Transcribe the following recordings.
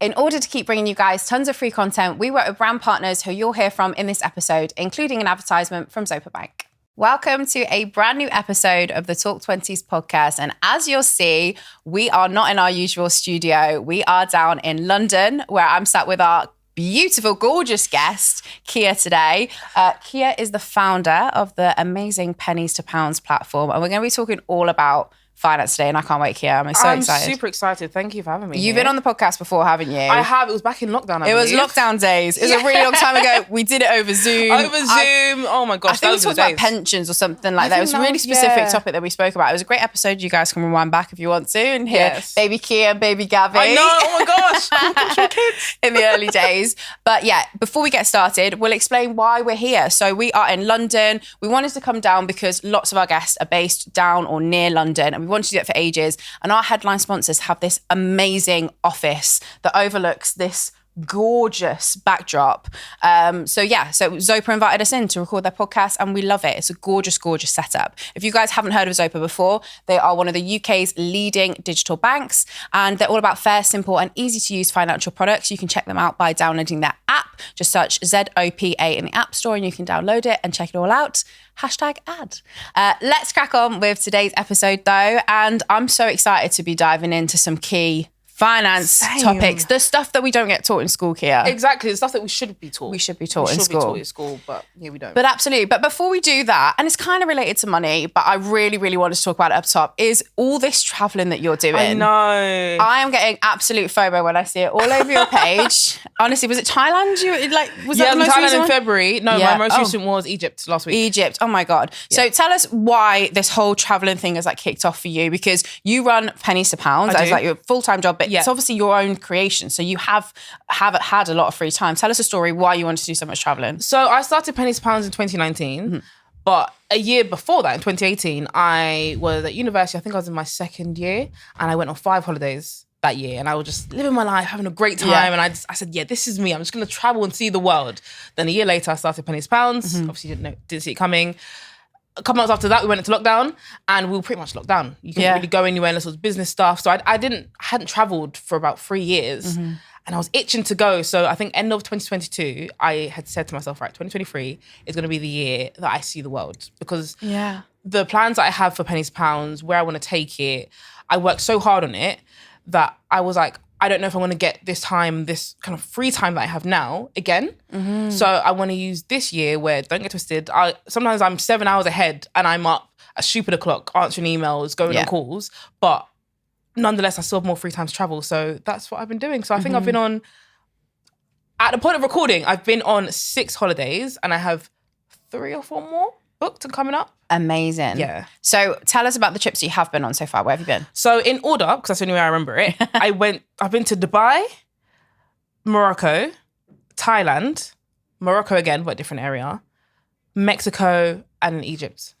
In order to keep bringing you guys tons of free content, we work with brand partners who you'll hear from in this episode, including an advertisement from Zopa Bank. Welcome to a brand new episode of the Talk 20s podcast. And as you'll see, we are not in our usual studio. We are down in London, where I'm sat with our beautiful, gorgeous guest, Kia, today. Kia is the founder of the amazing Pennies To Pounds platform. And we're going to be talking all about finance today, and I can't wait, Kia. I'm so excited. I'm super excited. Thank you for having me. You've been on the podcast before, haven't you? I have. It was back in lockdown, I It was believe. lockdown days. It was a really long time ago. We did it over Zoom. Oh my gosh. I think we talked about pensions or something like that. It was a really specific topic that we spoke about. It was a great episode. You guys can rewind back if you want to and hear baby Kia and baby Gaby. I know. Oh my gosh. Kids. In the early days. But yeah, before we get started, we'll explain why we're here. So we are in London. We wanted to come down because lots of our guests are based down or near London, and we wanted to do it for ages. And our headline sponsors have this amazing office that overlooks this gorgeous backdrop. So Zopa invited us in to record their podcast, and we love it. It's a gorgeous, gorgeous setup. If you guys haven't heard of Zopa before, they are one of the UK's leading digital banks, and they're all about fair, simple and easy to use financial products. You can check them out by downloading their app. Just search ZOPA in the App Store and you can download it and check it all out. #ad. Let's crack on with today's episode though, and I'm so excited to be diving into some key finance topics, the stuff that we don't get taught in school, Kia. Exactly, the stuff that we should be taught. We should be taught in school. But yeah, we don't. But absolutely. But before we do that, and it's kind of related to money, but I really, really wanted to talk about it up top, is all this traveling that you're doing. I know. I am getting absolute FOMO when I see it all over your page. Honestly, was it Thailand? Was that the most Thailand recent in one? February. No, my most recent was Egypt last week. Egypt. Oh my God. Yeah. So tell us why this whole traveling thing has kicked off for you, because you run Pennies To Pounds as your full-time job, but it's obviously your own creation. So you have had a lot of free time. Tell us a story why you wanted to do so much traveling. So I started Pennies To Pounds in 2019. But a year before that, in 2018, I was at university. I think I was in my second year, and I went on 5 holidays that year, and I was just living my life, having a great time. And I said, this is me. I'm just going to travel and see the world. Then a year later, I started Pennies To Pounds. Obviously didn't see it coming. A couple months after that, we went into lockdown, and we were pretty much locked down. You couldn't really go anywhere unless it was business stuff. So I hadn't traveled for about 3 years, and I was itching to go. So I think end of 2022, I had said to myself, right, 2023 is going to be the year that I see the world, because the plans that I have for Pennies To Pounds, where I want to take it, I worked so hard on it that I was like, I don't know if I'm going to get this kind of free time that I have now again. So I want to use this year where, don't get twisted, sometimes I'm 7 hours ahead and I'm up at stupid o'clock answering emails, going on calls. But nonetheless, I still have more free time to travel. So that's what I've been doing. So I think I've been on, at the point of recording, I've been on 6 holidays, and I have 3 or 4 more booked and coming up. Amazing. Yeah. So tell us about the trips you have been on so far. Where have you been? So in order, because that's the only way I remember it, I've been to Dubai, Morocco, Thailand, Morocco again, but a different area, Mexico, and Egypt.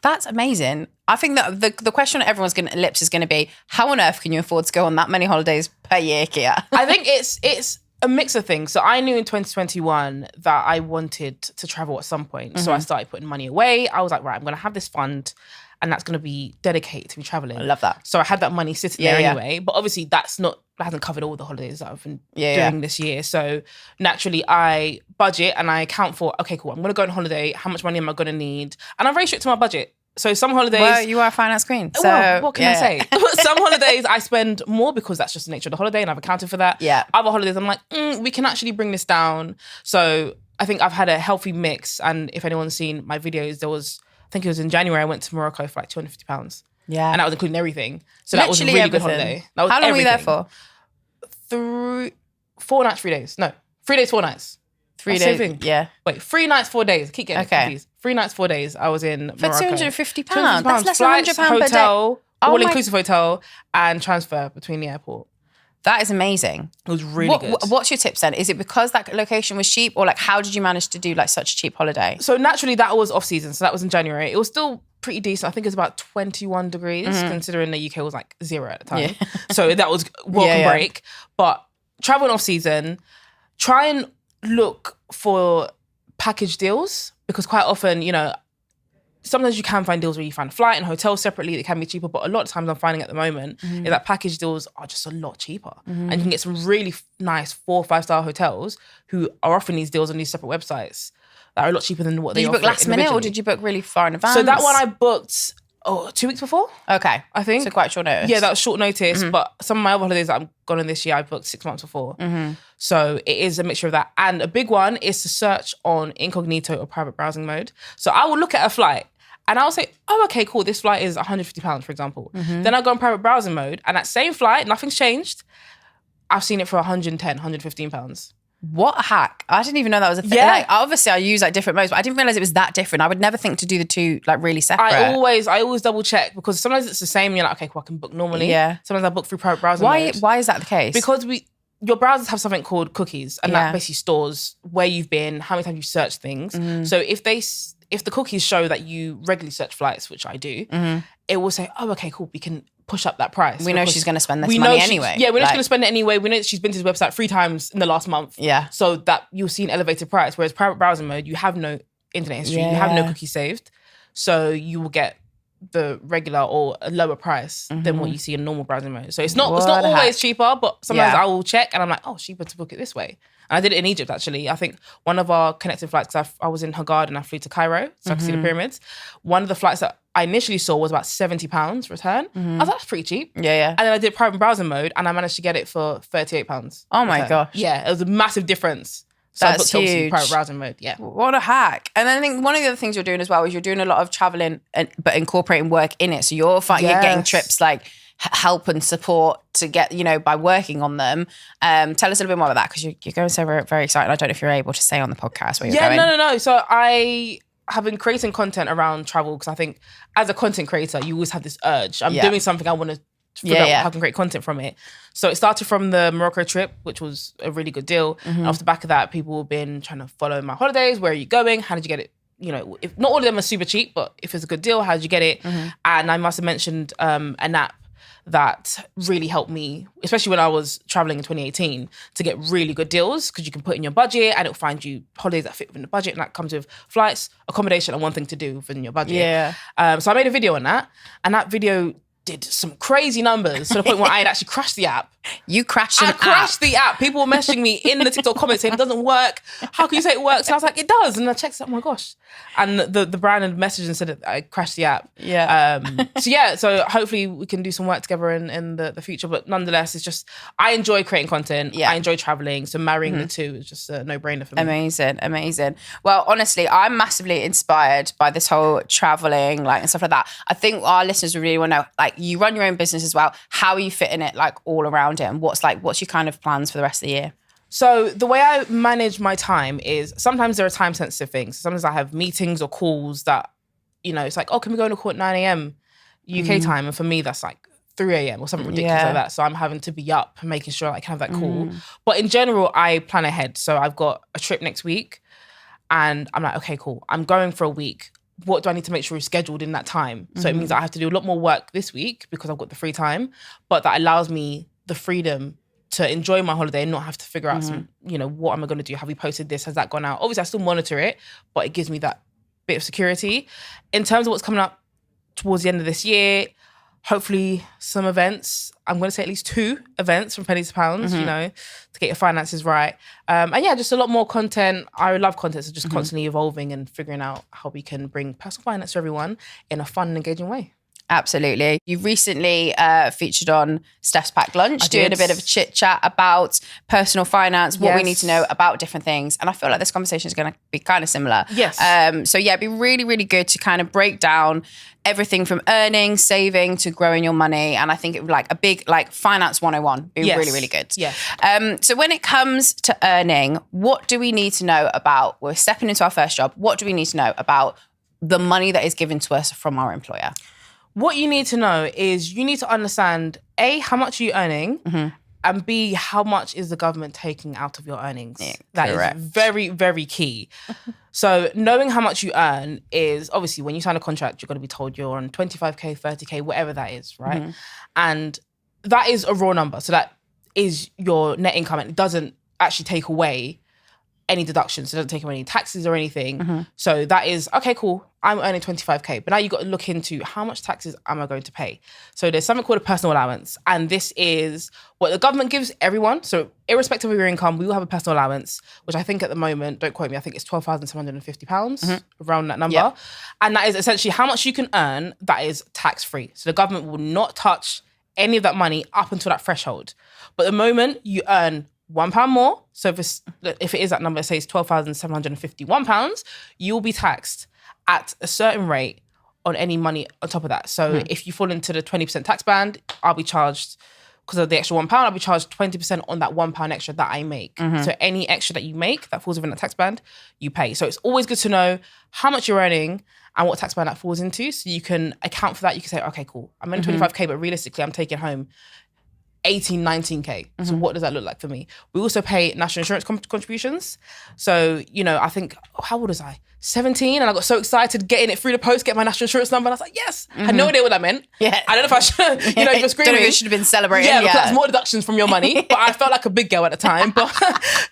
That's amazing. I think that the question on everyone's lips is going to be, how on earth can you afford to go on that many holidays per year, Kia? I think it's a mix of things. So I knew in 2021 that I wanted to travel at some point. So I started putting money away. I was like, right, I'm going to have this fund, and that's going to be dedicated to me traveling. I love that. So I had that money sitting there anyway. But obviously that hasn't covered all the holidays that I've been doing this year. So naturally I budget and I account for, okay, cool, I'm going to go on holiday. How much money am I going to need? And I'm very strict to my budget. So some holidays... Well, you are a finance queen. So well, what can I say? Some holidays I spend more because that's just the nature of the holiday, and I've accounted for that. Yeah. Other holidays I'm like, we can actually bring this down. So I think I've had a healthy mix. And if anyone's seen my videos, I think it was in January, I went to Morocco for £250. Yeah. And that was including everything. So that was a really good holiday. That was How long were you there for? 4 nights, 3 days. No, 3 days, 4 nights. 3 days. Yeah. Wait, 3 nights, 4 days. I keep getting it confused. 3 nights, 4 days. I was in Morocco. For £250? That's less Flights, than £100 per day. All-inclusive hotel, and transfer between the airport. That is amazing. It was really good. What's your tips then? Is it because that location was cheap, or how did you manage to do such a cheap holiday? So naturally that was off season. So that was in January. It was still pretty decent. I think it was about 21 degrees, considering the UK was 0 at the time. Yeah. So that was welcome break. But traveling off season, try and look for package deals, because quite often, sometimes you can find deals where you find flight and hotels separately. They can be cheaper, but a lot of times I'm finding at the moment is that package deals are just a lot cheaper. And you can get some really nice 4 or 5-star hotels who are offering these deals on these separate websites that are a lot cheaper than what they offer. Did you book last minute or did you book really far in advance? So that one I booked 2 weeks before. Okay. I think. So quite short notice. Yeah, that was short notice. But some of my other holidays that I've gone on this year, I booked 6 months before. So it is a mixture of that. And a big one is to search on incognito or private browsing mode. So I will look at a flight and I'll say, oh, okay, cool. This flight is £150, for example. Then I'll go in private browsing mode and that same flight, nothing's changed. I've seen it for £110, £115. What a hack. I didn't even know that was a thing. Yeah. Like, obviously I use like different modes, but I didn't realize it was that different. I would never think to do the two like really separate. I always double check because sometimes it's the same and you're like, okay, cool, I can book normally. Yeah. Sometimes I book through private browsing mode. Why is that the case? Because your browsers have something called cookies and that basically stores where you've been, how many times you've searched things. So if the cookies show that you regularly search flights, which I do, it will say, oh, okay, cool, we can push up that price. We know she's going to spend this money anyway. Yeah, we know she's going to spend it anyway. We know that she's been to his website 3 times in the last month. Yeah. So that you'll see an elevated price. Whereas private browsing mode, you have no internet history. You have no cookies saved. So you will get the regular or a lower price than what you see in normal browsing mode. So it's not always cheaper, but sometimes I will check and I'm like, oh, cheaper to book it this way. And I did it in Egypt, actually. I think one of our connecting flights, because I was in Hurghada and I flew to Cairo so I could see the pyramids. One of the flights that I initially saw was about £70 return. I was like, that's pretty cheap. Yeah. And then I did private browsing mode and I managed to get it for £38. Oh my gosh. Yeah, it was a massive difference. So That's I booked obviously huge. private browsing mode, yeah. What a hack. And I think one of the other things you're doing as well is you're doing a lot of traveling but incorporating work in it. So you're getting trips like help and support to get, by working on them. Tell us a little bit more about that because you're going so very, very excited. I don't know if you're able to say on the podcast where you're going. No. So I have been creating content around travel because I think as a content creator, you always have this urge. I'm doing something, I want to figure out how I can create content from it. So it started from the Morocco trip, which was a really good deal. And off the back of that, people have been trying to follow my holidays. Where are you going? How did you get it? If not all of them are super cheap, but if it's a good deal, how did you get it? And I must have mentioned an app that really helped me, especially when I was traveling in 2018, to get really good deals because you can put in your budget and it'll find you holidays that fit within the budget, and that comes with flights, accommodation, and one thing to do within your budget. Yeah. So I made a video on that, and that video did some crazy numbers to the point where I had actually crashed the app. You crashed an app? I crashed the app. People were messaging me in the TikTok comments saying it doesn't work. How can you say it works? And I was like, it does. And I checked, oh my gosh. And the brand had messaged and said that I crashed the app. Yeah. So hopefully we can do some work together in the future. But nonetheless, it's just, I enjoy creating content. Yeah. I enjoy traveling. So marrying the two is just a no-brainer for me. Amazing. Well, honestly, I'm massively inspired by this whole traveling and stuff like that. I think our listeners would really want to know, you run your own business as well. How are you fitting it all around it? And what's your kind of plans for the rest of the year? So the way I manage my time is sometimes there are time sensitive things. Sometimes I have meetings or calls that, it's like, oh, can we go on a call at 9 a.m. UK time? And for me, that's like 3 a.m. or something ridiculous like that. So I'm having to be up and making sure I can have that call. But in general, I plan ahead. So I've got a trip next week and I'm like, okay, cool. I'm going for a week. What do I need to make sure is scheduled in that time? So it means that I have to do a lot more work this week because I've got the free time, but that allows me the freedom to enjoy my holiday and not have to figure out what am I going to do? Have we posted this? Has that gone out? Obviously, I still monitor it, but it gives me that bit of security. In terms of what's coming up towards the end of this year, hopefully some events. I'm going to say at least 2 events from Pennies to Pounds, to get your finances right. And just a lot more content. I love content, so just constantly evolving and figuring out how we can bring personal finance to everyone in a fun and engaging way. Absolutely. You recently featured on Steph's Packed Lunch, doing a bit of a chit chat about personal finance, what we need to know about different things. And I feel like this conversation is going to be kind of similar. Yes. It'd be really, really good to kind of break down everything from earning, saving to growing your money. And I think it would a big finance 101 be really, really good. Yeah. So when it comes to earning, what do we need to know about, we're stepping into our first job, what do we need to know about the money that is given to us from our employer? What you need to know is you need to understand, A, how much are you earning, and B, how much is the government taking out of your earnings? Yeah, that is very, very key. So knowing how much you earn is, obviously, when you sign a contract, you're going to be told you're on 25K, 30K, whatever that is, right? And that is a raw number. So that is your net income, and it doesn't actually take away any deductions. So it doesn't take away any taxes or anything. So that is, okay, cool. I'm earning 25K. But now you've got to look into how much taxes am I going to pay? So there's something called a personal allowance. And this is what the government gives everyone. So irrespective of your income, we will have a personal allowance, which I think at the moment, don't quote me, I think it's £12,750, around that number. Yeah. And that is essentially how much you can earn that is tax-free. So the government will not touch any of that money up until that threshold. But the moment you earn £1 more, so if it is that number, say it's £12,751, you'll be taxed at a certain rate on any money on top of that. So if you fall into the 20% tax band, I'll be charged, because of the extra £1, I'll be charged 20% on that £1 extra that I make. So any extra that you make that falls within that tax band, you pay. So it's always good to know how much you're earning and what tax band that falls into, so you can account for that. You can say, okay, cool, I'm earning 25K, but realistically, I'm taking home 18, 19K. So what does that look like for me? We also pay national insurance contributions. So, I think, how old was I? 17, and I got so excited getting it through the post, get my national insurance number, and I was like, yes. I had no idea what that meant. Yeah. I don't know if I should, if you're screaming. Don't know if you should have been celebrating. Yeah, because that's more deductions from your money. But I felt like a big girl at the time. But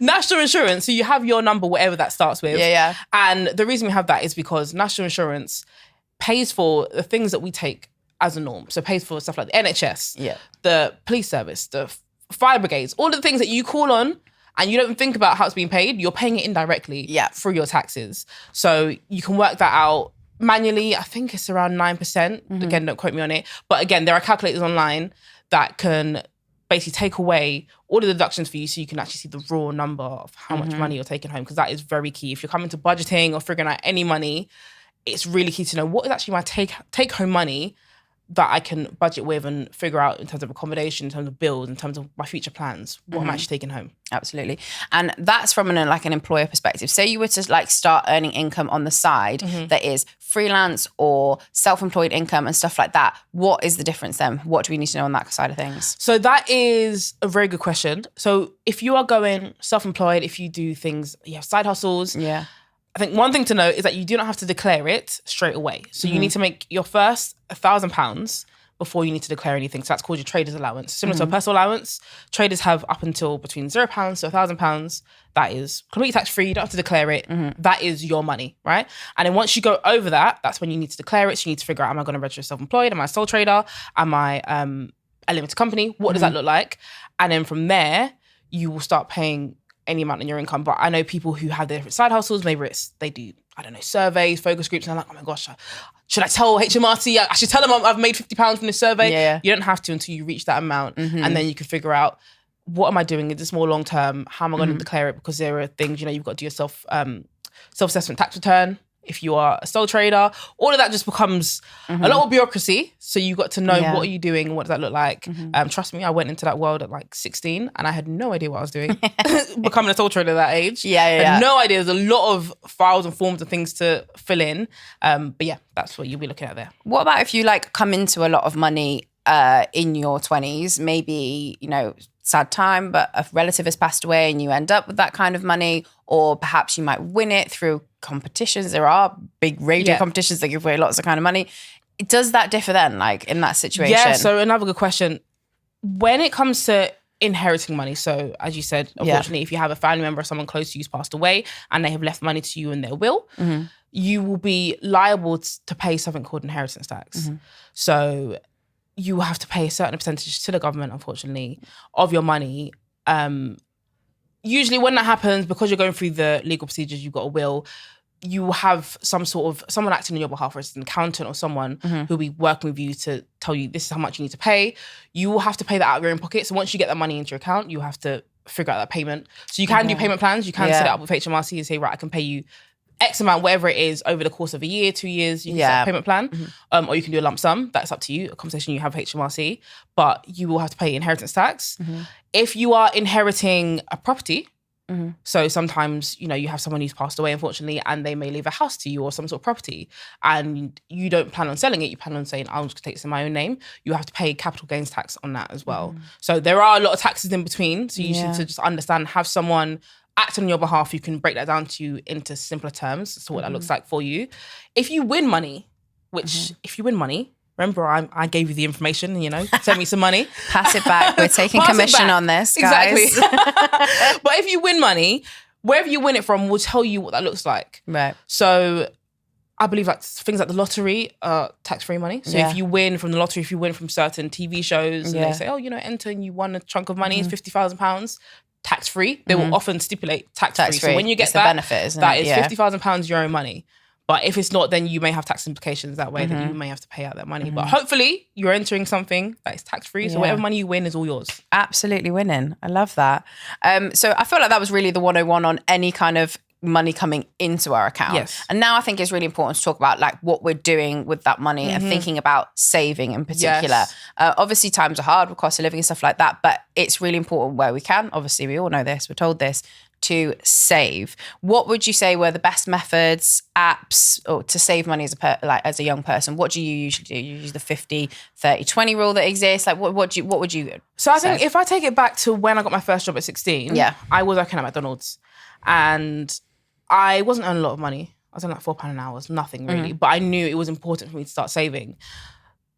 national insurance, so you have your number, whatever that starts with. Yeah. And the reason we have that is because national insurance pays for the things that we take as a norm. So it pays for stuff like the NHS, the police service, the fire brigades, all the things that you call on and you don't think about how it's being paid, you're paying it indirectly through your taxes. So you can work that out manually. I think it's around 9%. Again, don't quote me on it. But again, there are calculators online that can basically take away all the deductions for you, so you can actually see the raw number of how much money you're taking home, because that is very key. If you're coming to budgeting or figuring out any money, it's really key to know what is actually my take home money that I can budget with and figure out in terms of accommodation, in terms of bills, in terms of my future plans, what I'm actually taking home. Absolutely. And that's from an employer perspective. Say you were to start earning income on the side that is freelance or self-employed income and stuff like that. What is the difference then? What do we need to know on that side of things? So that is a very good question. So if you are going self-employed, if you do things, you have side hustles. Yeah. I think one thing to note is that you do not have to declare it straight away. So you need to make your first £1,000 before you need to declare anything. So that's called your trader's allowance. Similar to a personal allowance, traders have up until between £0 to £1,000. That is completely tax-free. You don't have to declare it. That is your money, right? And then once you go over that, that's when you need to declare it. So you need to figure out, am I going to register self-employed? Am I a sole trader? Am I a limited company? What does that look like? And then from there, you will start paying any amount in your income. But I know people who have their side hustles, maybe they do, I don't know, surveys, focus groups, and they're like, oh my gosh, should I tell HMRC? I should tell them I've made £50 from this survey. Yeah. You don't have to until you reach that amount. And then you can figure out, what am I doing? Is this more long term? How am I going to declare it? Because there are things, you've got to do your self-assessment tax return. If you are a sole trader, all of that just becomes a lot of bureaucracy. So you've got to know what are you doing, what does that look like. Trust me, I went into that world at 16 and I had no idea what I was doing. Becoming a sole trader at that age. Yeah. I had no idea. There's a lot of files and forms and things to fill in. But yeah, that's what you'll be looking at there. What about if you come into a lot of money in your 20s, maybe, sad time, but a relative has passed away and you end up with that kind of money, or perhaps you might win it through competitions. There are big radio competitions that give away lots of kind of money. Does that differ then, in that situation? Yeah, so another good question. When it comes to inheriting money, so as you said, unfortunately, if you have a family member or someone close to you who's passed away and they have left money to you in their will, you will be liable to pay something called inheritance tax. So you have to pay a certain percentage to the government, unfortunately, of your money. Usually when that happens, because you're going through the legal procedures, you've got a will, you have someone acting on your behalf, or it's an accountant or someone who'll be working with you to tell you this is how much you need to pay. You will have to pay that out of your own pocket. So once you get that money into your account, you have to figure out that payment. So you can do payment plans. You can set it up with HMRC and say, right, I can pay you X amount, whatever it is, over the course of a year, 2 years, you can set a payment plan. Or you can do a lump sum. That's up to you, a conversation you have with HMRC. But you will have to pay inheritance tax. If you are inheriting a property, so sometimes, you have someone who's passed away, unfortunately, and they may leave a house to you or some sort of property, and you don't plan on selling it, you plan on saying, I'll just take this in my own name, you have to pay capital gains tax on that as well. So there are a lot of taxes in between. So you need to just understand, have someone act on your behalf, you can break that down to you into simpler terms, so what that looks like for you. If you win money, remember I gave you the information, send me some money. Pass it back. We're taking commission on this, guys. Exactly. But if you win money, wherever you win it from will tell you what that looks like. Right. So I believe like things like the lottery are tax-free money. So Yeah. if you win from the lottery, if you win from certain TV shows, and Yeah. they say, oh, enter and you won a chunk of money, it's £50,000, tax-free. They will often stipulate tax-free. So when you get it's the that, benefit, isn't that it? is £50,000 your own money. But if it's not, then you may have tax implications that way that you may have to pay out that money. But hopefully you're entering something that is tax-free. So whatever money you win is all yours. Absolutely winning. I love that. So I feel like that was really the 101 on any kind of money coming into our account. Yes. And now I think it's really important to talk about like what we're doing with that money and thinking about saving in particular. Yes. Obviously times are hard with cost of living and stuff like that, but it's really important where we can. Obviously we all know this, we're told this, to save. What would you say were the best methods, apps, or to save money as a young person? What do you usually do? You use the 50-30-20 rule that exists? Like what would you So I think if I take it back to when I got my first job at 16, I was working at McDonald's and I wasn't earning a lot of money. I was earning like £4 an hour, nothing really. But I knew it was important for me to start saving.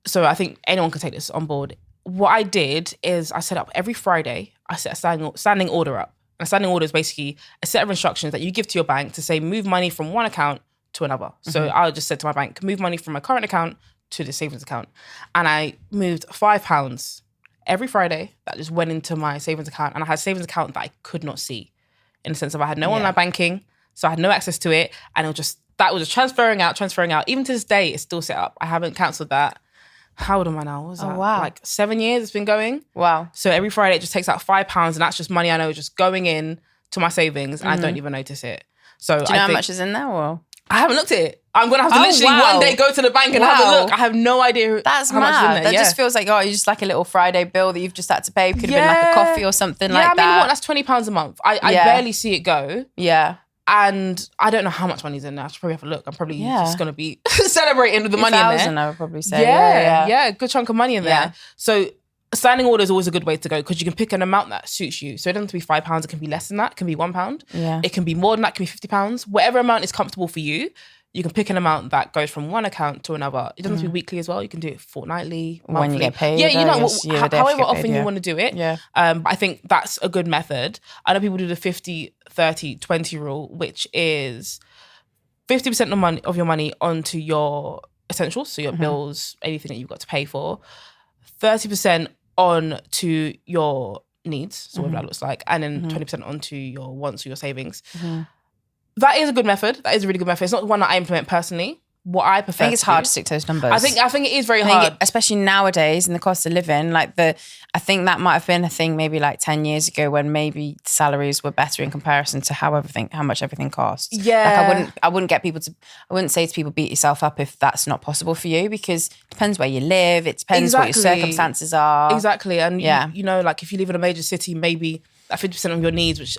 So I think anyone can take this on board. What I did is I set up every Friday, I set a standing order up. And a standing order is basically a set of instructions that you give to your bank to say move money from one account to another. So I just said to my bank, move money from my current account to the savings account. And I moved £5 every Friday that just went into my savings account. And I had a savings account that I could not see, in the sense of I had no online banking, so I had no access to it. And it was just transferring out. Even to this day, it's still set up. I haven't cancelled that. How old am I now? What was that? Wow. Like 7 years it's been going. Wow. So every Friday it just takes out £5 and that's just money I know just going in to my savings and I don't even notice it. So Do you know how much is in there? Or? I haven't looked at it. I'm going to have to literally one day go to the bank and have a look. I have no idea That's how mad. much is in there. That just feels like, you're just like a little Friday bill that you've just had to pay. Could have been like a coffee or something like that. Yeah, I mean, what? That's £20 a month. I barely see it go. Yeah. And I don't know how much money's in there. I should probably have a look. I'm probably just going to be celebrating with the money in there. I would probably say. Yeah, good chunk of money in there. Yeah. So standing order is always a good way to go because you can pick an amount that suits you. So it doesn't have to be £5. It can be less than that. It can be £1. Yeah. It can be more than that. It can be £50. Whatever amount is comfortable for you, you can pick an amount that goes from one account to another. It doesn't have to be weekly as well. You can do it fortnightly, monthly. When you get paid. Yeah, however often you want to do it. Yeah. But I think that's a good method. I know people do the 50-30-20 rule, which is 50% of your money onto your essentials, so your bills, anything that you've got to pay for. 30% on to your needs, so whatever that looks like, and then 20% onto your wants or your savings. That is a good method. That is a really good method. It's not the one that I implement personally. What I prefer. I think it's hard to stick to those numbers. I think it is very hard. Especially nowadays in the cost of living, I think that might have been a thing maybe like 10 years ago when maybe salaries were better in comparison to how much everything costs. Yeah. I wouldn't say to people beat yourself up if that's not possible for you, because it depends where you live. It depends what your circumstances are. Exactly. And like if you live in a major city, maybe that 50% of your needs, which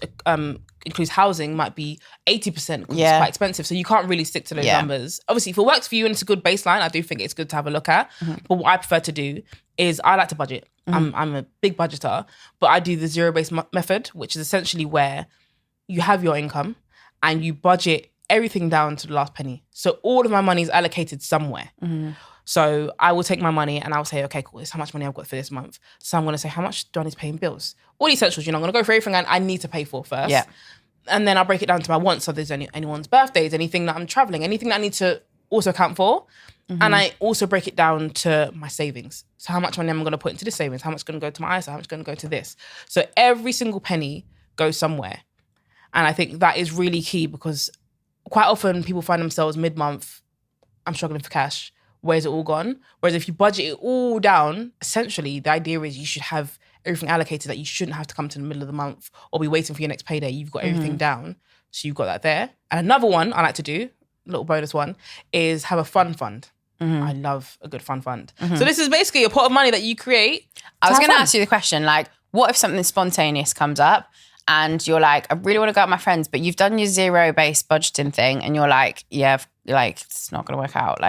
includes housing, might be 80% because it's quite expensive. So you can't really stick to those numbers. Obviously, if it works for you and it's a good baseline, I do think it's good to have a look at. But what I prefer to do is I like to budget. I'm a big budgeter, but I do the zero-based method, which is essentially where you have your income and you budget everything down to the last penny. So all of my money is allocated somewhere. So I will take my money and I'll say, okay, cool, this is how much money I've got for this month. So I'm going to say, how much do I need to pay in bills? All the essentials, I'm going to go for everything I need to pay for first. Yeah. And then I'll break it down to my wants. So there's anyone's birthdays, anything that I'm traveling, anything that I need to also account for. And I also break it down to my savings. So how much money am I going to put into this savings? How much is going to go to my ISA? How much is going to go to this? So every single penny goes somewhere. And I think that is really key because quite often people find themselves mid-month, I'm struggling for cash. Where's it all gone? Whereas if you budget it all down, essentially the idea is you should have everything allocated, that you shouldn't have to come to the middle of the month or be waiting for your next payday. You've got everything down. So you've got that there. And another one I like to do, little bonus one, is have a fun fund. I love a good fun fund. So this is basically a pot of money that you create. I was going to ask you the question, what if something spontaneous comes up and you're like, I really want to go out with my friends, but you've done your zero-based budgeting thing and you're like, it's not going to work out.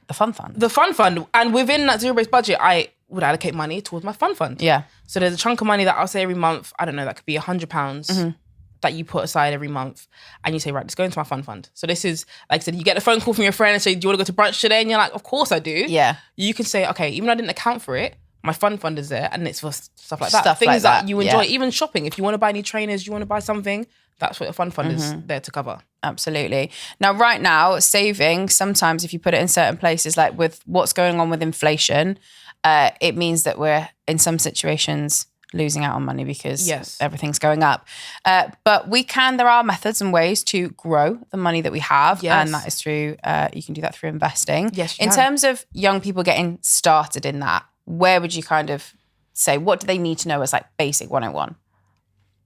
The fun fund. The fun fund. And within that zero-based budget, I would allocate money towards my fun fund. Yeah. So there's a chunk of money that I'll say every month, I don't know, that could be £100 that you put aside every month. And you say, right, let's go into my fun fund. So this is, like I said, you get a phone call from your friend and say, do you want to go to brunch today? And you're like, of course I do. Yeah. You can say, okay, even though I didn't account for it, My fund is there, and it's for stuff like that. Stuff Things like that, you enjoy, yeah. even shopping. If you want to buy new trainers, you want to buy something, that's what your fund is there to cover. Absolutely. Now, right now, saving, sometimes if you put it in certain places, like with what's going on with inflation, it means that we're in some situations losing out on money because everything's going up. But there are methods and ways to grow the money that we have. Yes. And that is through, you can do that through investing. Yes, you in can. terms of young people getting started in that, where would you kind of say, what do they need to know as like basic 101?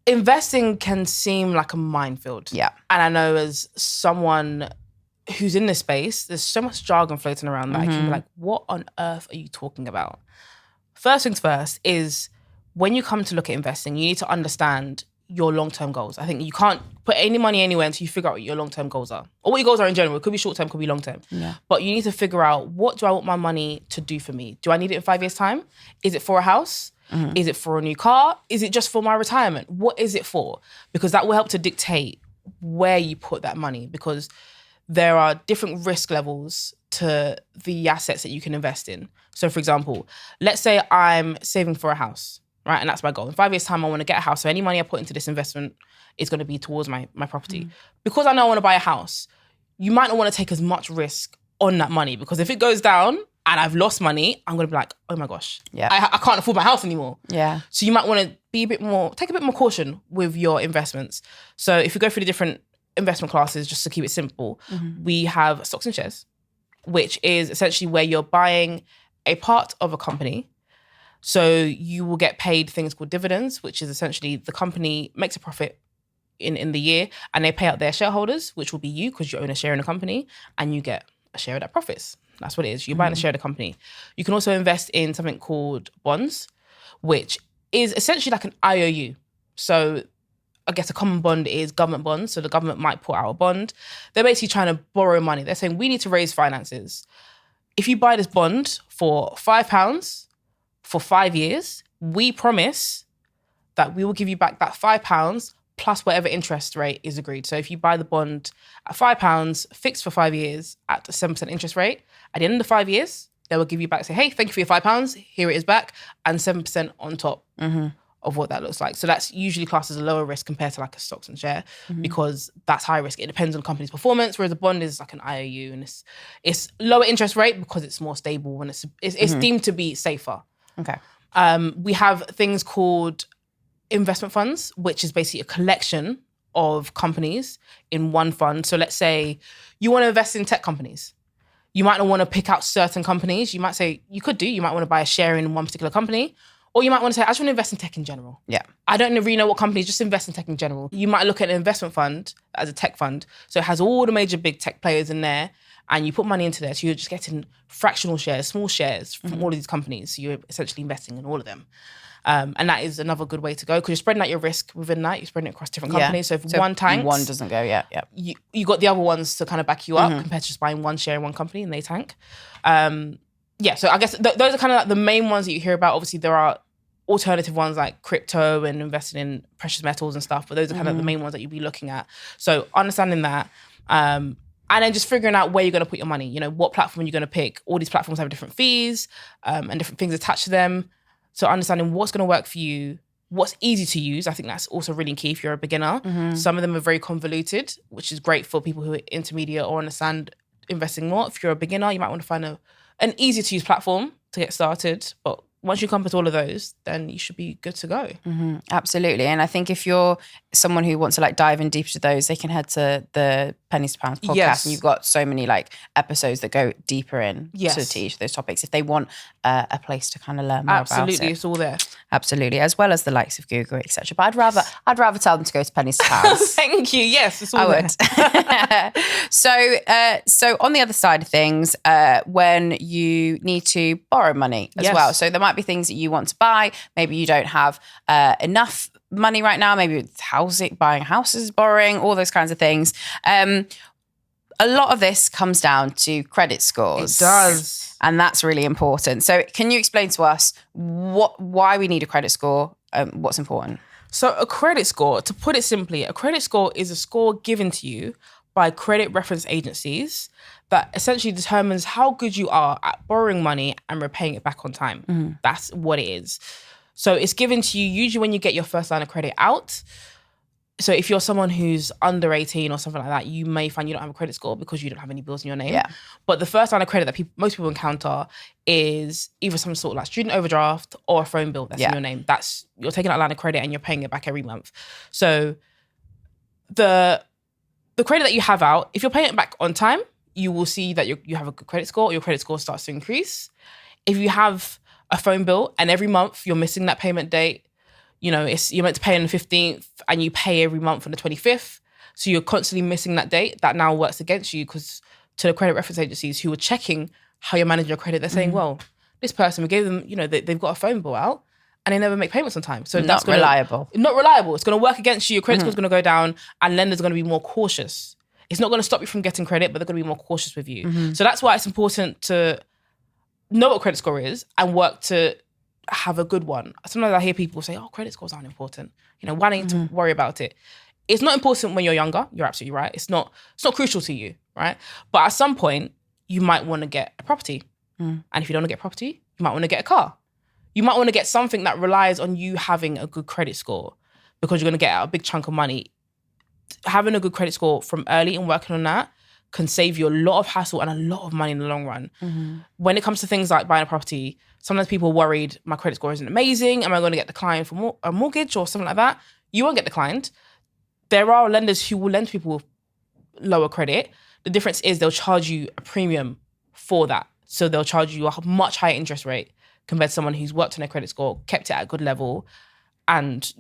Investing can seem like a minefield. Yeah. And I know as someone who's in this space, there's so much jargon floating around that I can be like, what on earth are you talking about? First things first is when you come to look at investing, you need to understand your long-term goals. I think you can't put any money anywhere until you figure out what your long-term goals are. Or what your goals are in general. It could be short-term, could be long-term. Yeah. But you need to figure out, what do I want my money to do for me? Do I need it in 5 years' time? Is it for a house? Is it for a new car? Is it just for my retirement? What is it for? Because that will help to dictate where you put that money, because there are different risk levels to the assets that you can invest in. So for example, let's say I'm saving for a house, right? And that's my goal. In 5 years' time, I want to get a house. So any money I put into this investment is going to be towards my property. Because I know I want to buy a house, you might not want to take as much risk on that money, because if it goes down and I've lost money, I'm going to be like, oh my gosh, I can't afford my house anymore. Yeah. So you might want to be take a bit more caution with your investments. So if you go through the different investment classes, just to keep it simple, we have stocks and shares, which is essentially where you're buying a part of a company. So you will get paid things called dividends, which is essentially the company makes a profit in the year and they pay out their shareholders, which will be you because you own a share in a company, and you get a share of that profits. That's what it is. You're buying a share of the company. You can also invest in something called bonds, which is essentially like an IOU. So I guess a common bond is government bonds. So the government might put out a bond. They're basically trying to borrow money. They're saying, we need to raise finances. If you buy this bond for £5 for 5 years, we promise that we will give you back that £5 plus whatever interest rate is agreed. So if you buy the bond at £5, fixed for 5 years at a 7% interest rate, at the end of the 5 years, they will give you back, say, hey, thank you for your £5, here it is back, and 7% on top of what that looks like. So that's usually classed as a lower risk compared to like a stocks and share, because that's high risk. It depends on the company's performance, whereas a bond is like an IOU, and it's lower interest rate because it's more stable and it's deemed to be safer. Okay. We have things called investment funds, which is basically a collection of companies in one fund. So let's say you want to invest in tech companies. You might not want to pick out certain companies. You might want to buy a share in one particular company. Or you might want to say, I just want to invest in tech in general. Yeah. I don't really know what companies, just invest in tech in general. You might look at an investment fund as a tech fund. So it has all the major big tech players in there, and you put money into there. So you're just getting fractional shares, small shares from all of these companies. So you're essentially investing in all of them. And that is another good way to go, because you're spreading out your risk within that. You're spreading it across different companies. So if one tanks, one doesn't go, you got the other ones to kind of back you up compared to just buying one share in one company and they tank. So I guess those are kind of like the main ones that you hear about. Obviously, there are alternative ones like crypto and investing in precious metals and stuff, but those are kind of the main ones that you'd be looking at. So understanding that, and then just figuring out where you're going to put your money. You know, what platform you're going to pick. All these platforms have different fees and different things attached to them. So understanding what's going to work for you, what's easy to use. I think that's also really key if you're a beginner. Some of them are very convoluted, which is great for people who are intermediate or understand investing more. If you're a beginner, you might want to find an easy to use platform to get started. But once you compass all of those, then you should be good to go. Absolutely. And I think if you're someone who wants to like dive in deeper to those, they can head to the Pennies to Pounds podcast. Yes. And you've got so many like episodes that go deeper in to each of those topics if they want a place to kind of learn more about it. Absolutely, it's all there. Absolutely, as well as the likes of Google, etc. But I'd rather tell them to go to Pennies to Pounds. Thank you. Yes, it's all there. I would. So on the other side of things, when you need to borrow money as well. So there might be things that you want to buy. Maybe you don't have enough money right now. Maybe it's buying houses, borrowing, all those kinds of things. A lot of this comes down to credit scores. It does. And that's really important. So can you explain to us why we need a credit score? What's important? So a credit score, to put it simply, a credit score is a score given to you by credit reference agencies that essentially determines how good you are at borrowing money and repaying it back on time. That's what it is. So it's given to you usually when you get your first line of credit out. So if you're someone who's under 18 or something like that, you may find you don't have a credit score because you don't have any bills in your name. Yeah. But the first line of credit that most people encounter is either some sort of like student overdraft or a phone bill that's in your name. You're taking that line of credit and you're paying it back every month. So the credit that you have out, if you're paying it back on time, you will see that you have a good credit score, or your credit score starts to increase. If you have a phone bill and every month you're missing that payment date, you're meant to pay on the 15th and you pay every month on the 25th. So you're constantly missing that date. That now works against you because to the credit reference agencies who are checking how you're managing your credit, they're saying, well, this person, we gave them, they've got a phone bill out and they never make payments on time. So Not reliable. Not reliable. It's going to work against you. Your credit score's going to go down and lenders are going to be more cautious. It's not going to stop you from getting credit, but they're going to be more cautious with you. So that's why it's important to know what credit score is and work to have a good one. Sometimes I hear people say, credit scores aren't important. Why don't you need to worry about it? It's not important when you're younger. You're absolutely right. It's not crucial to you, right? But at some point, you might want to get a property. And if you don't want to get a property, you might want to get a car. You might want to get something that relies on you having a good credit score because you're going to get out a big chunk of money. Having a good credit score from early and working on that can save you a lot of hassle and a lot of money in the long run. When it comes to things like buying a property, sometimes people are worried, my credit score isn't amazing. Am I going to get declined for a mortgage or something like that? You won't get declined. There are lenders who will lend to people with lower credit. The difference is they'll charge you a premium for that. So they'll charge you a much higher interest rate compared to someone who's worked on their credit score, kept it at a good level, and,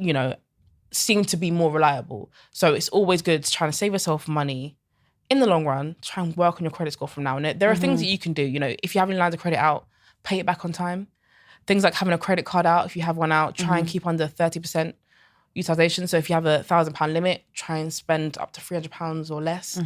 seem to be more reliable. So it's always good to try and save yourself money in the long run, try and work on your credit score from now. And there are things that you can do. If you have any lines of credit out, pay it back on time. Things like having a credit card out, if you have one out, try and keep under 30% utilization. So if you have a £1,000 limit, try and spend up to £300 or less.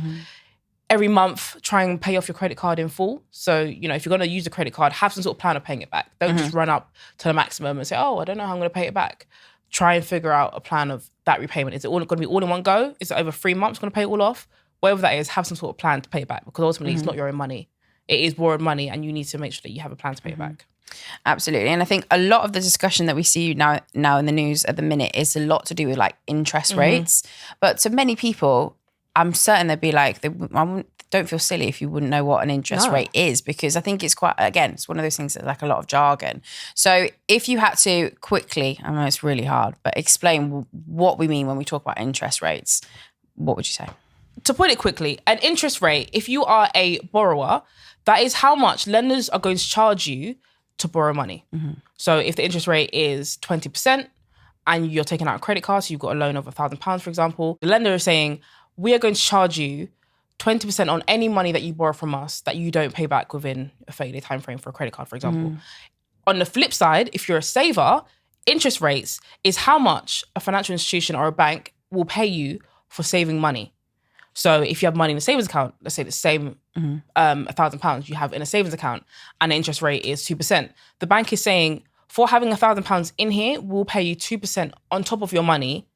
Every month, try and pay off your credit card in full. So, if you're going to use a credit card, have some sort of plan of paying it back. Don't just run up to the maximum and say, I don't know how I'm going to pay it back. Try and figure out a plan of that repayment. Is it all going to be all in one go? Is it over 3 months going to pay it all off? Whatever that is, have some sort of plan to pay it back because ultimately it's not your own money. It is borrowed money and you need to make sure that you have a plan to pay it back. Absolutely. And I think a lot of the discussion that we see now in the news at the minute is a lot to do with like interest rates. But to many people, I'm certain they'd be like, don't feel silly if you wouldn't know what an interest rate is, because I think it's it's one of those things that's like a lot of jargon. So if you had to quickly, I know it's really hard, but explain what we mean when we talk about interest rates, what would you say? To put it quickly, an interest rate, if you are a borrower, that is how much lenders are going to charge you to borrow money. So if the interest rate is 20% and you're taking out a credit card, so you've got a loan of £1,000, for example, the lender is saying, we are going to charge you 20% on any money that you borrow from us that you don't pay back within a 30-day time frame for a credit card, for example. On the flip side, if you're a saver, interest rates is how much a financial institution or a bank will pay you for saving money. So if you have money in a savings account, let's say the same £1,000 you have in a savings account and the interest rate is 2%, the bank is saying, for having £1,000 in here, we'll pay you 2% on top of your money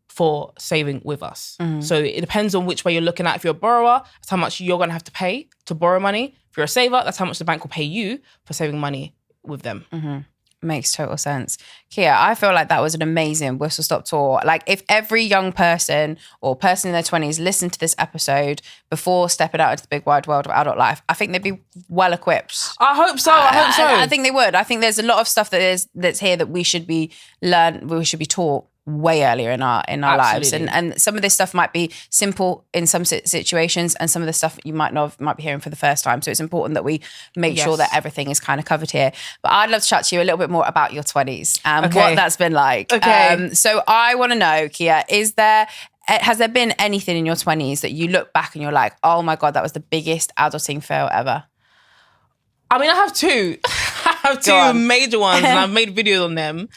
for saving with us. So it depends on which way you're looking at. If you're a borrower, that's how much you're going to have to pay to borrow money. If you're a saver, that's how much the bank will pay you for saving money with them. Makes total sense. Kia, I feel like that was an amazing whistle stop tour. Like if every young person or person in their 20s listened to this episode before stepping out into the big wide world of adult life, I think they'd be well equipped. I hope so. I think they would. I think there's a lot of stuff that's here that we should be taught way earlier in our lives, and some of this stuff might be simple in some situations, and some of the stuff you might be hearing for the first time. So it's important that we make sure that everything is kind of covered here. But I'd love to chat to you a little bit more about your 20s and what that's been like. So I want to know, Kia, has there been anything in your 20s that you look back and you're like, oh my God, that was the biggest adulting fail ever? I mean, I have two. I have two major ones and I've made videos on them.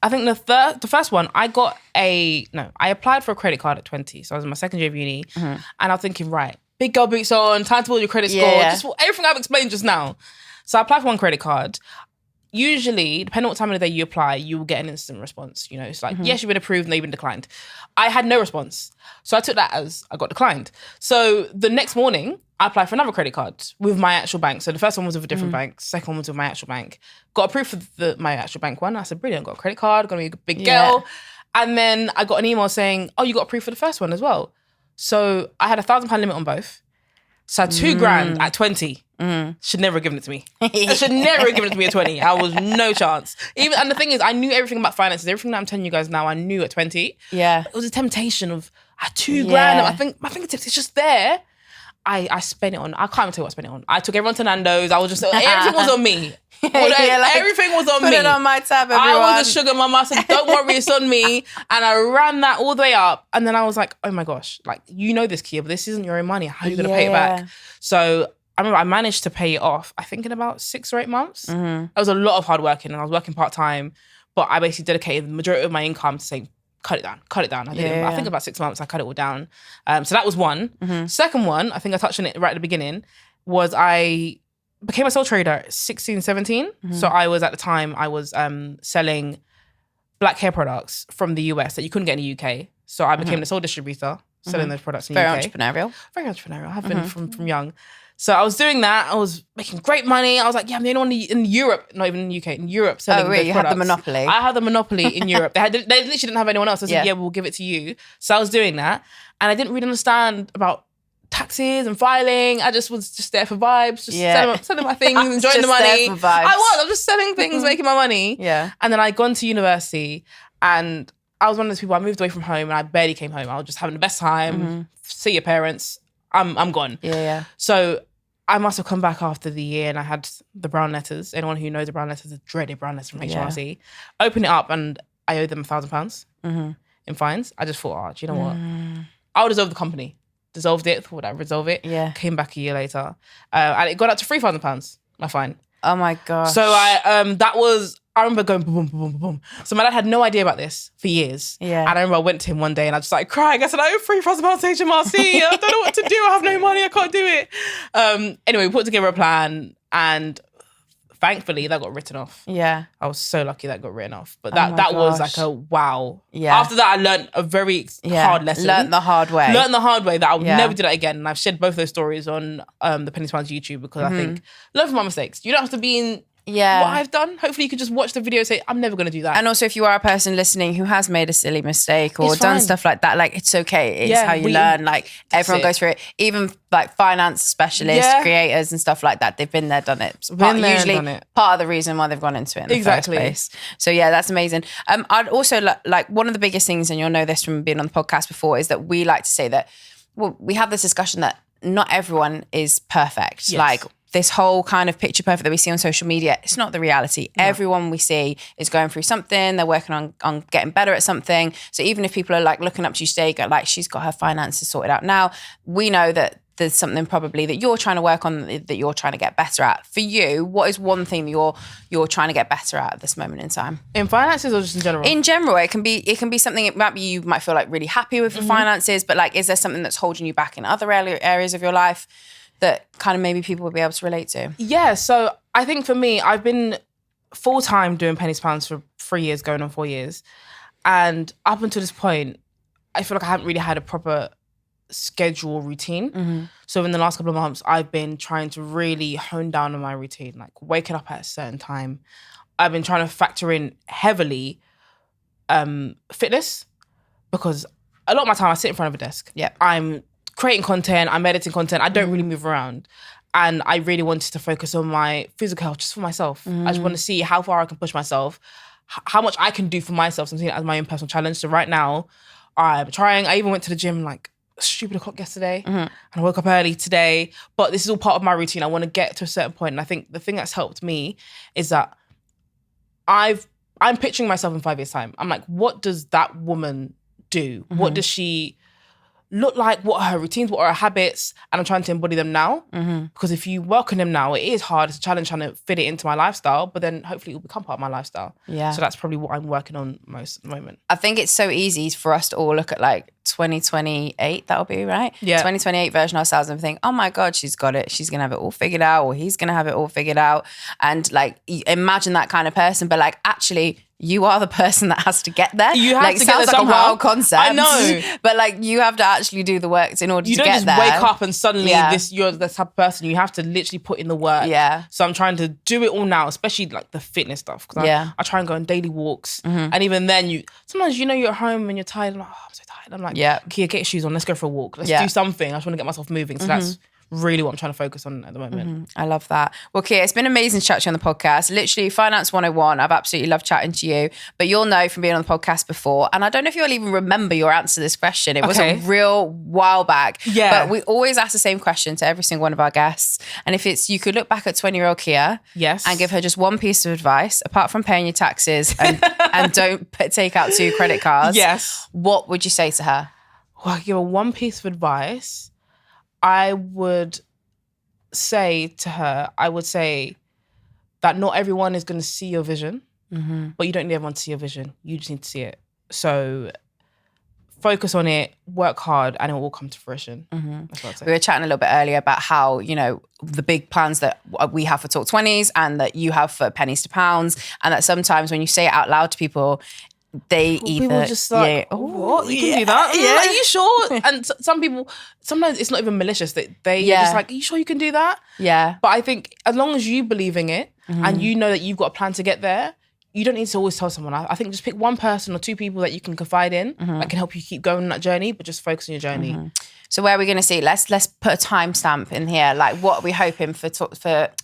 I think the first one, I applied for a credit card at 20. So I was in my second year of uni and I was thinking, right, big girl boots on, time to build your credit score, just everything I've explained just now. So I applied for one credit card. Usually, depending on what time of the day you apply, you will get an instant response. It's like, yes, you've been approved, no, you've been declined. I had no response. So I took that as I got declined. So the next morning, I applied for another credit card with my actual bank. So the first one was with a different bank. Second one was with my actual bank. Got approved for my actual bank one. I said, brilliant, got a credit card, gonna be a big girl. And then I got an email saying, oh, you got approved for the first one as well. So I had £1,000 limit on both. So I had £2,000 at 20. Should never have given it to me. I should never have given it to me at 20. I was no chance. And the thing is, I knew everything about finances. Everything that I'm telling you guys now, I knew at 20. Yeah. It was a temptation of, I had £2,000. I think my fingertips, it's just there. I spent it on, I can't even tell you what I spent it on. I took everyone to Nando's. I was just, everything was on me. Everything was on me. Put it on my tab, everyone. I was a sugar mama. I said, don't worry, it's on me. And I ran that all the way up. And then I was like, oh my gosh, like, you know this, Kia, but this isn't your own money. How are you going to pay it back? So I remember I managed to pay it off, I think in about 6 or 8 months. It was a lot of hard working and I was working part-time, but I basically dedicated the majority of my income to saying, cut it down. I think about 6 months, I cut it all down. So that was one. Second one, I think I touched on it right at the beginning, was I became a sole trader at 16, 17. So I was, at the time, I was selling black hair products from the US that you couldn't get in the UK. So I became the sole distributor, selling those products in the UK. Very entrepreneurial. I've been from young. So I was doing that. I was making great money. I was like, yeah, I'm the only one in Europe, not even in the UK, in Europe selling those products. You had the monopoly. I had the monopoly in Europe. They literally didn't have anyone else. I said, yeah, we'll give it to you. So I was doing that. And I didn't really understand about taxes and filing. I just was just there for vibes, just selling my things, enjoying the money. I was just selling things, making my money. Yeah. And then I'd gone to university and I was one of those people, I moved away from home and I barely came home. I was just having the best time, see your parents, I'm gone. Yeah. So I must have come back after the year and I had the brown letters. Anyone who knows the brown letters, the dreaded brown letters from HMRC. Open it up and I owed them £1,000 in fines. I just thought, do you know what? I'll dissolve the company. Dissolved it, thought I'd resolve it. Yeah. Came back a year later. And it got up to £3,000, my fine. Oh my gosh. So I remember going boom, boom, boom, boom, boom. So my dad had no idea about this for years. Yeah. And I remember I went to him one day and I just started crying. I said, I owe £3,000 to HMRC. I don't know what to do. I have no money. I can't do it. Anyway, we put together a plan and thankfully that got written off. Yeah. I was so lucky that got written off. But that was like a wow. Yeah. After that, I learned a very hard lesson. Learned the hard way that I would never do that again. And I've shared both those stories on the Pennies To Pounds YouTube because I think, learn from my mistakes. You don't have to be in what I've done. Hopefully you could just watch the video and say, I'm never going to do that. And also if you are a person listening who has made a silly mistake or done stuff like that, like it's okay. It's how you learn. Like everyone goes through it. Even like finance specialists, creators and stuff like that. They've been there, done it. Usually part of the reason why they've gone into it in the first place. So yeah, that's amazing. I'd also like one of the biggest things, and you'll know this from being on the podcast before, is that we like to say that, well, we have this discussion that not everyone is perfect. Yes. Like this whole kind of picture perfect that we see on social media, it's not the reality. No. Everyone we see is going through something. They're working on getting better at something. So even if people are like looking up to you today, go like, she's got her finances sorted out now, we know that there's something probably that you're trying to work on, that you're trying to get better at. For you, what is one thing that you're trying to get better at this moment in time? In finances or just in general? In general, it can be something. It might be you might feel like really happy with your finances, but like, is there something that's holding you back in other areas of your life that kind of maybe people will be able to relate to? Yeah, so I think for me, I've been full-time doing Pennies To Pounds for 3 years, going on 4 years. And up until this point, I feel like I haven't really had a proper schedule routine. So in the last couple of months, I've been trying to really hone down on my routine, like waking up at a certain time. I've been trying to factor in heavily fitness, because a lot of my time I sit in front of a desk. Yeah, I'm creating content, I'm editing content, I don't really move around. And I really wanted to focus on my physical health just for myself. I just want to see how far I can push myself, how much I can do for myself, something as my own personal challenge. So right now, I'm trying, I even went to the gym like stupid o'clock yesterday and I woke up early today, but this is all part of my routine. I want to get to a certain point. And I think the thing that's helped me is that I'm picturing myself in 5 years' time. I'm like, what does that woman do? What does she look like? What are her routines? What are her habits? And I'm trying to embody them now. Because if you work on them now, it is hard. It's a challenge trying to fit it into my lifestyle, but then hopefully it will become part of my lifestyle. Yeah. So that's probably what I'm working on most at the moment. I think it's so easy for us to all look at like 2028, that'll be right. Yeah. 2028 version of ourselves and think, oh my God, she's got it. She's going to have it all figured out, or he's going to have it all figured out. And like, imagine that kind of person. But like, actually, you are the person that has to get there. You have to get there sounds like somehow. a wild concept. I know. But like you have to actually do the work in order to get there. You don't just wake up and suddenly you're the type of person. You have to literally put in the work. Yeah. So I'm trying to do it all now, especially like the fitness stuff. Because I try and go on daily walks. And even then sometimes you're at home and you're tired. I'm like, oh, I'm so tired. I'm like, Kia, get your shoes on. Let's go for a walk. Let's do something. I just want to get myself moving. So that's really what I'm trying to focus on at the moment. I love that. Well, Kia, it's been amazing to chat to you on the podcast. Literally, Finance 101. I've absolutely loved chatting to you. But you'll know from being on the podcast before, and I don't know if you'll even remember your answer to this question. It was a real while back. Yeah. But we always ask the same question to every single one of our guests. And if it's, you could look back at 20-year-old Kia and give her just one piece of advice, apart from paying your taxes and don't take out 2 credit cards. Yes. What would you say to her? Well, I give her one piece of advice. I would say to her, that not everyone is going to see your vision, but you don't need everyone to see your vision. You just need to see it. So focus on it, work hard, and it will all come to fruition. That's what I'd say. We were chatting a little bit earlier about how, the big plans that we have for Talk 20s and that you have for Pennies to Pounds, and that sometimes when you say it out loud to people, people just like, what? You can do that? Are you sure? And some people, sometimes it's not even malicious. They're just like, are you sure you can do that? Yeah. But I think as long as you believe in it and you know that you've got a plan to get there, you don't need to always tell someone. I think just pick one person or 2 people that you can confide in that can help you keep going on that journey, but just focus on your journey. So where are we going to see? Let's put a timestamp in here. Like, what are we hoping for?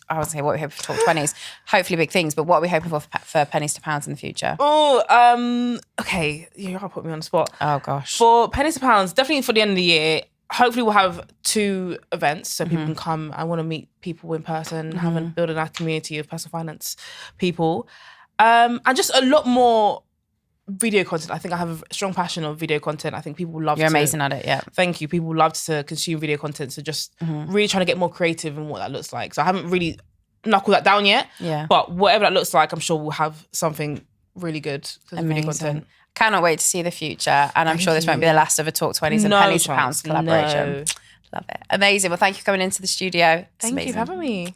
I was say what we hope for Talk 20s. Hopefully big things, but what are we hoping for Pennies to Pounds in the future? Oh, okay. You're gonna put me on the spot. Oh gosh. For Pennies to Pounds, definitely for the end of the year. Hopefully we'll have 2 events so people can come. I want to meet people in person, building our community of personal finance people, and just a lot more video content. I think I have a strong passion of video content. I think people love You're amazing at it, yeah. Thank you. People love to consume video content. So just really trying to get more creative in what that looks like. So I haven't really knuckled that down yet. Yeah. But whatever that looks like, I'm sure we'll have something really good for video content. Cannot wait to see the future. And I'm sure this won't be the last of a Talk 20s and Pennies to Pounds collaboration. Love it. Amazing. Well, thank you for coming into the studio. Thank you for having me.